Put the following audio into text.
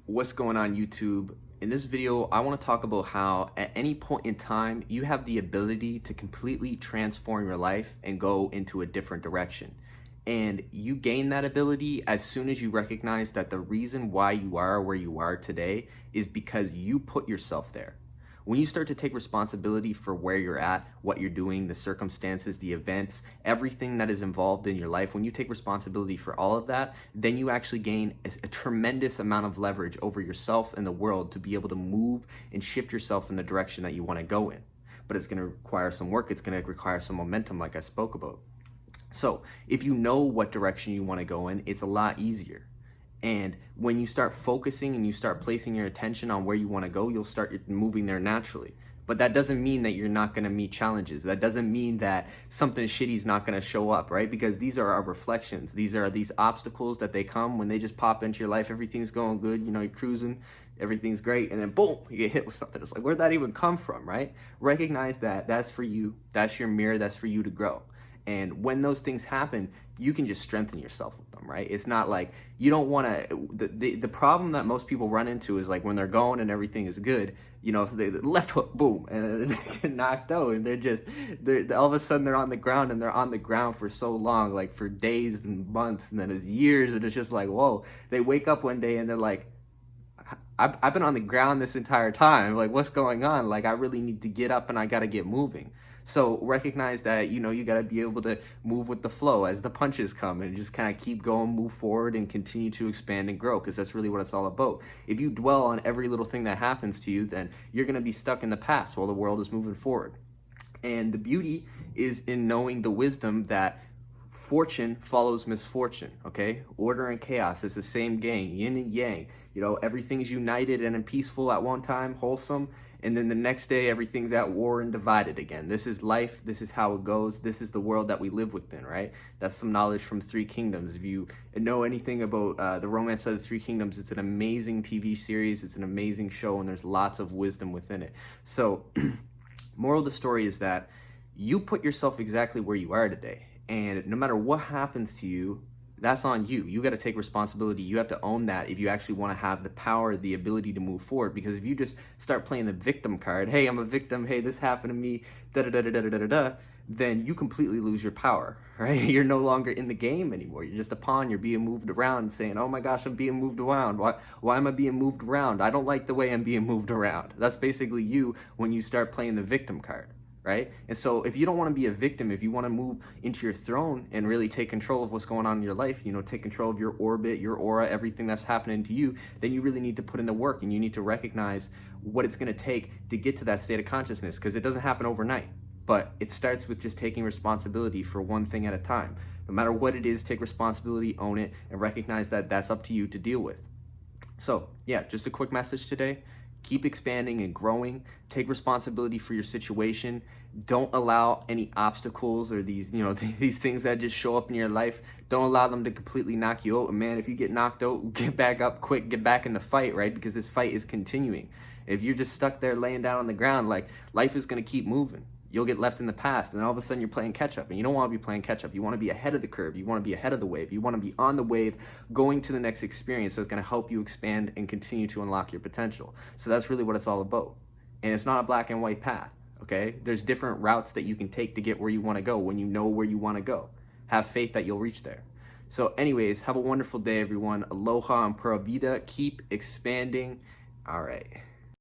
What's going on, YouTube? In this video, I want to talk about how at any point in time, you have the ability to completely transform your life and go into a different direction. And you gain that ability as soon as you recognize that the reason why you are where you are today is because you put yourself there. When you start to take responsibility for where you're at, what you're doing, the circumstances, the events, everything that is involved in your life, when you take responsibility for all of that, then you actually gain a tremendous amount of leverage over yourself and the world to be able to move and shift yourself in the direction that you want to go in. But it's going to require some work. It's going to require some momentum, like I spoke about. So if you know what direction you want to go in, it's a lot easier. And when you start focusing and you start placing your attention on where you want to go, you'll start moving there naturally. But that doesn't mean that you're not going to meet challenges. That doesn't mean that something shitty is not going to show up, right? Because these are our reflections. These are these obstacles that they come when they just pop into your life. Everything's going good. You know, you're cruising. Everything's great. And then boom, you get hit with something. It's like, where'd that even come from, right? Recognize that that's for you. That's your mirror. That's for you to grow. And when those things happen, you can just strengthen yourself with them, right? It's not like you don't want to, the problem that most people run into is like when they're going and everything is good, you know, if they left hook, boom, and they get knocked out and they're all of a sudden they're on the ground and they're on the ground for so long, like for days and months and then it's years and it's just like, whoa, they wake up one day and they're like, I've been on the ground this entire time. Like, what's going on? Like, I really need to get up and I got to get moving. So recognize that, you know, you got to be able to move with the flow as the punches come and just kind of keep going, move forward and continue to expand and grow, because that's really what it's all about. If you dwell on every little thing that happens to you, then you're going to be stuck in the past while the world is moving forward. And the beauty is in knowing the wisdom that fortune follows misfortune, okay? Order and chaos is the same game, yin and yang. You know, everything's united and peaceful at one time, wholesome, and then the next day everything's at war and divided again. This is life, this is how it goes, this is the world that we live within, right? That's some knowledge from Three Kingdoms. If you know anything about the romance of the Three Kingdoms, it's an amazing TV series, it's an amazing show, and there's lots of wisdom within it. So, moral of the story is that you put yourself exactly where you are today. And no matter what happens to you, that's on you. You got to take responsibility. You have to own that if you actually want to have the power, the ability to move forward. Because if you just start playing the victim card, hey, I'm a victim, hey, this happened to me, da-da-da-da-da-da-da, then you completely lose your power, right? You're no longer in the game anymore. You're just a pawn. You're being moved around saying, oh my gosh, I'm being moved around. Why am I being moved around? I don't like the way I'm being moved around. That's basically you when you start playing the victim card. Right? And so if you don't want to be a victim, if you want to move into your throne and really take control of what's going on in your life, you know, take control of your orbit, your aura, everything that's happening to you, then you really need to put in the work and you need to recognize what it's going to take to get to that state of consciousness, because it doesn't happen overnight. But it starts with just taking responsibility for one thing at a time. No matter what it is, take responsibility, own it, and recognize that that's up to you to deal with. So yeah, just a quick message today. Keep expanding and growing. Take responsibility for your situation. Don't allow any obstacles or these, you know, these things that just show up in your life. Don't allow them to completely knock you out. And man, if you get knocked out, get back up quick, get back in the fight, right? Because this fight is continuing. If you're just stuck there laying down on the ground, like, life is going to keep moving. You'll get left in the past, and all of a sudden you're playing catch up, and you don't want to be playing catch up. You want to be ahead of the curve. You want to be ahead of the wave. You want to be on the wave, going to the next experience that's going to help you expand and continue to unlock your potential. So that's really what it's all about. And it's not a black and white path, okay? There's different routes that you can take to get where you want to go when you know where you want to go. Have faith that you'll reach there. So anyways, have a wonderful day, everyone. Aloha and pura vida. Keep expanding. All right.